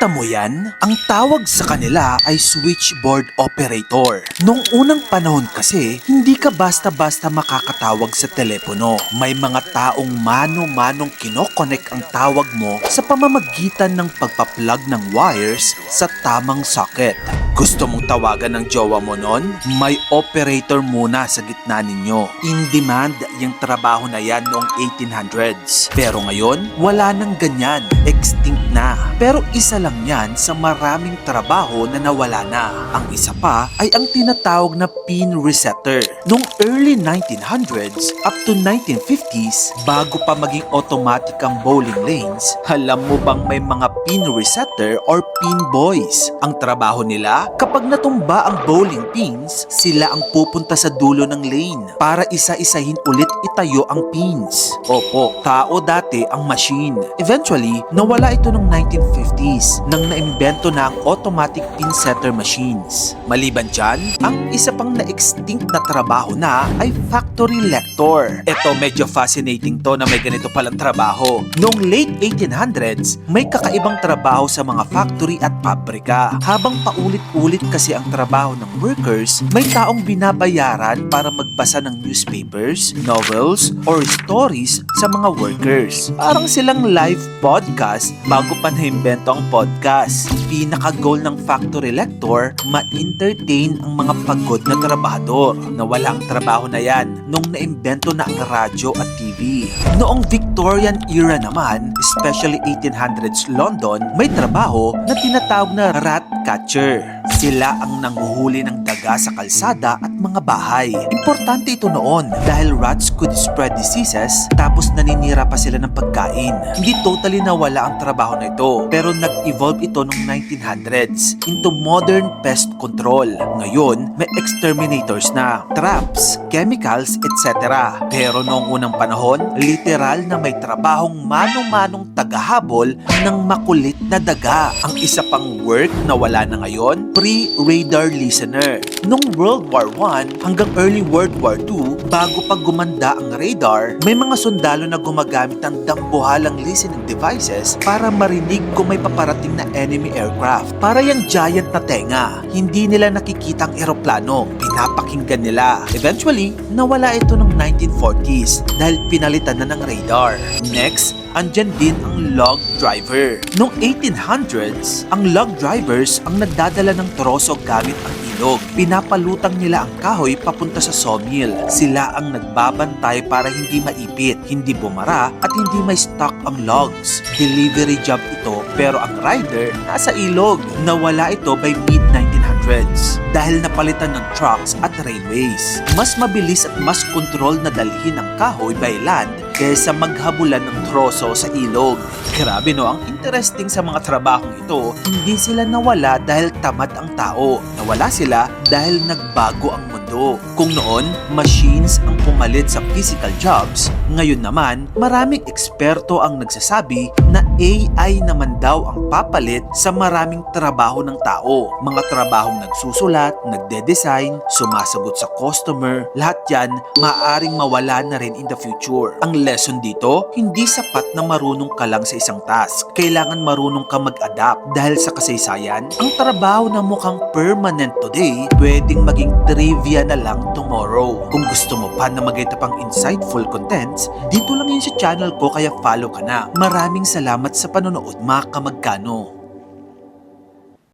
Nakita mo yan? Ang tawag sa kanila ay switchboard operator. Noong unang panahon kasi, hindi ka basta-basta makakatawag sa telepono. May mga taong mano-manong kinokonek ang tawag mo sa pamamagitan ng pagpa-plug ng wires sa tamang socket. Gusto mong tawagan ng jowa mo nun? May operator muna sa gitna ninyo. In demand yung trabaho na yan noong 1800s. Pero ngayon, wala nang ganyan. Extinct na. Pero isa lang yan sa maraming trabaho na nawala na. Ang isa pa ay ang tinatawag na pin resetter. Noong early 1900s up to 1950s, bago pa maging automatic ang bowling lanes, alam mo bang may mga pin resetter or pin boys? Ang trabaho nila, kapag natumba ang bowling pins, sila ang pupunta sa dulo ng lane para isa-isahin ulit itayo ang pins. Opo, tao dati ang machine. Eventually, nawala ito noong 1950s nang naimbento na ang automatic pin setter machines. Maliban dyan, ang isa pang na-extinct na trabaho na ay factory lector. Ito medyo fascinating to na may ganito palang trabaho. Noong late 1800s, may kakaibang trabaho sa mga factory at pabrika. Habang paulit-ulit kasi ang trabaho ng workers, may taong binabayaran para magbasa ng newspapers, novels, or stories sa mga workers. Parang silang live podcast bago pa naimbento ang podcast. Pinaka-goal ng factory lector, ma-entertain ang mga pagod na trabahador. Nawala ang trabaho na yan nung naimbento na ang radyo at TV. Noong Victorian era naman, especially 1800s London, may trabaho na tinatawag na rat catcher. Sila ang nanghuhuli ng daga sa kalsada at mga bahay. Importante ito noon dahil rats could spread diseases tapos naninira pa sila ng pagkain. Hindi totally nawala ang trabaho na ito pero nag-evolve ito noong 1900s into modern pest control. Ngayon, may exterminators na, traps, chemicals, etc. Pero noong unang panahon, literal na may trabahong mano-manong tagahabol ng makulit na daga. Ang isa pang work na wala na ngayon, pre-radar listener. Noong World War I hanggang early World War II, bago pa gumanda ang radar, may mga sundalo na gumagamit ng dambuhalang listening devices para marinig kung may paparating na enemy aircraft. Para yung giant na tenga, hindi nila nakikita ang eroplano, pinapakinggan nila. Eventually, nawala ito noong 1940s dahil pinalitan na ng radar. Next, andyan din ang log driver. Noong 1800s, ang log drivers ang nagdadala ng troso gamit ang ilog. Pinapalutang nila ang kahoy papunta sa sawmill. Sila ang nagbabantay para hindi maipit, hindi bumara at hindi may stock ang logs. Delivery job ito pero ang rider nasa ilog. Nawala ito by mid-1900s dahil napalitan ng trucks at railways. Mas mabilis at mas control na dalhin ang kahoy by land kaysa maghabulan ng troso sa ilog. Grabe no, ang interesting sa mga trabahong ito, hindi sila nawala dahil tamad ang tao. Nawala sila dahil nagbago ang mundo. Kung noon, machines ang pumalit sa physical jobs, ngayon naman, maraming eksperto ang nagsasabi na AI naman daw ang papalit sa maraming trabaho ng tao. Mga trabahong nagsusulat, nagde-design, sumasagot sa customer, lahat yan maaaring mawala na rin in the future. Ang lesson dito, hindi sapat na marunong ka lang sa isang task. Kailangan marunong ka mag-adapt dahil sa kasaysayan, ang trabaho na mukhang permanent today, pwedeng maging trivia na lang tomorrow. Kung gusto mo pa na maganda pang insightful contents, dito lang yun sa channel ko kaya follow ka na. Maraming salamat sa panonood mga kamagkano.